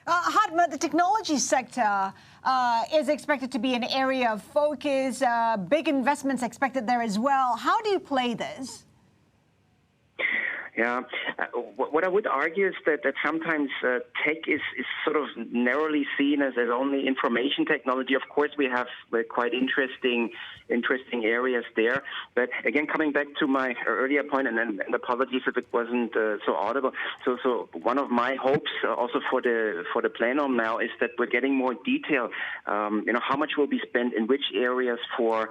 Hartmut, the technology sector is expected to be an area of focus. Big investments expected there as well. How do you play this? Yeah, what I would argue is that sometimes tech is sort of narrowly seen as only information technology. Of course, we have quite interesting areas there. But again, coming back to my earlier point, and apologies if it wasn't so audible. So one of my hopes also for the plenum now is that we're getting more detail. How much will be spent in which areas for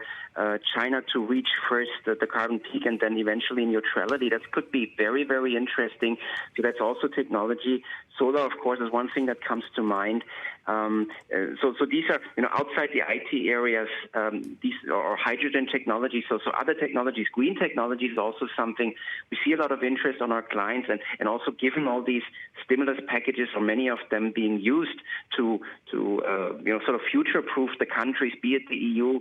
China to reach first the carbon peak and then eventually neutrality. That could be very, very interesting. So that's also technology. Solar, of course, is one thing that comes to mind. So these are, outside the IT areas, these are hydrogen technology. So other technologies, green technology is also something we see a lot of interest on our clients, and also given all these stimulus packages, or many of them being used to sort of future-proof the countries, be it the EU,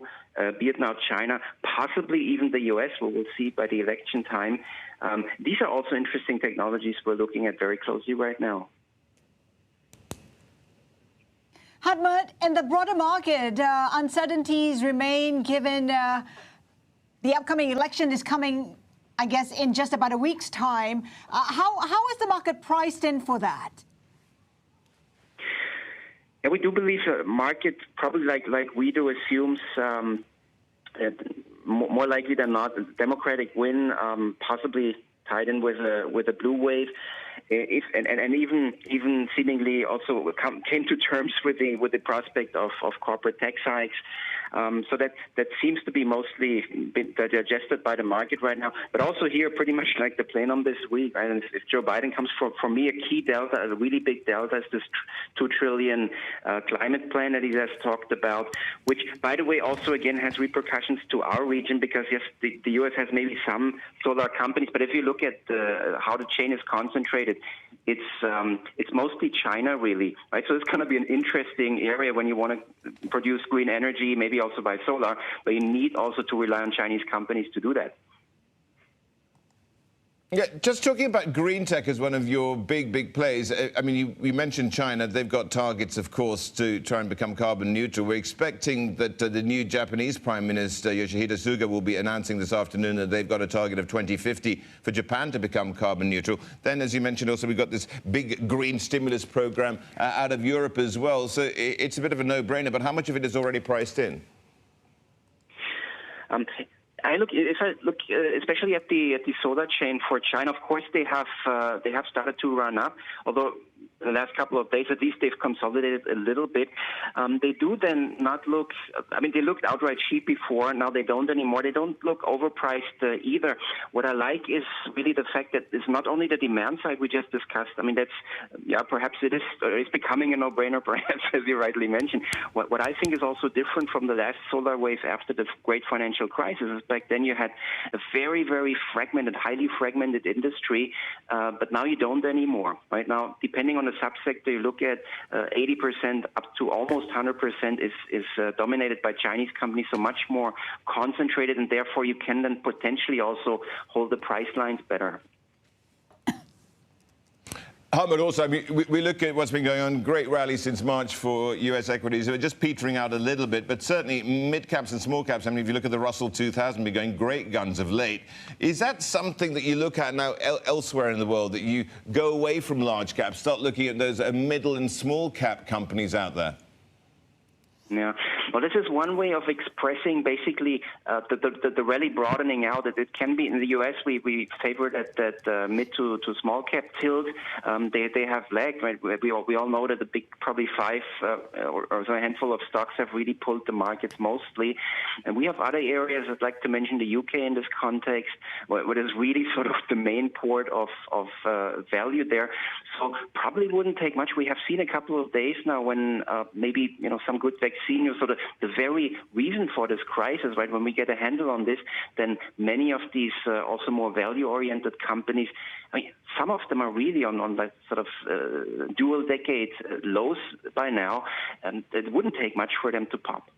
be it now China, possibly even the US, we'll see by the election time. These are also interesting technologies we're looking at very closely right now. Hartmut, in the broader market, uncertainties remain given the upcoming election is coming, I guess, in just about a week's time. How is the market priced in for that? Yeah, we do believe the market, probably like we do, assumes more likely than not a Democratic win, possibly tied in with a blue wave. And even seemingly also came to terms with the prospect of corporate tax hikes. So that seems to be mostly been digested by the market right now. But also here, pretty much like the plenum this week, and if Joe Biden comes for me, a key delta, a really big delta, is this $2 trillion climate plan that he has talked about, which, by the way, also again has repercussions to our region, because yes, the U.S. has maybe some solar companies, but if you look at how the chain is concentrated, it's mostly China, really, right? So it's going to be an interesting area when you want to produce green energy, maybe also by solar, but you need also to rely on Chinese companies to do that. Yeah, just talking about green tech as one of your big plays. I mean, you mentioned China. They've got targets, of course, to try and become carbon neutral. We're expecting that the new Japanese Prime Minister, Yoshihide Suga, will be announcing this afternoon that they've got a target of 2050 for Japan to become carbon neutral. Then, as you mentioned, also we've got this big green stimulus program out of Europe as well. So it's a bit of a no-brainer, but how much of it is already priced in? If I look, especially at the solar chain for China, of course they have started to run up. Although the last couple of days, at least, they've consolidated a little bit. They do then not look. I mean, they looked outright cheap before. Now they don't anymore. They don't look overpriced either. What I like is really the fact that it's not only the demand side we just discussed. I mean, perhaps it's becoming a no-brainer, perhaps, as you rightly mentioned. What I think is also different from the last solar wave after the great financial crisis is back then you had a very, very fragmented, highly fragmented industry, but now you don't anymore. Right now, depending on the subsector you look at, 80% up to almost 100% is dominated by Chinese companies, so much more concentrated, and therefore you can then potentially also hold the price lines better. Hartmut, also, I mean, we look at what's been going on. Great rally since March for U.S. equities. We're just petering out a little bit, but certainly mid-caps and small-caps, I mean, if you look at the Russell 2000, been going great guns of late. Is that something that you look at now elsewhere in the world, that you go away from large caps, start looking at those middle and small-cap companies out there? Yeah, well, this is one way of expressing basically the rally broadening out. It can be in the U.S. We favored that mid to small cap tilt. They have lagged. Right? We all know that the big probably five or so a handful of stocks have really pulled the markets mostly. And we have other areas. I'd like to mention the UK in this context, where is really sort of the main port of value there. So probably wouldn't take much. We have seen a couple of days now when maybe some good vaccine. So the very reason for this crisis, right? When we get a handle on this, then many of these also more value-oriented companies, I mean, some of them are really on like sort of dual decade lows by now, and it wouldn't take much for them to pop.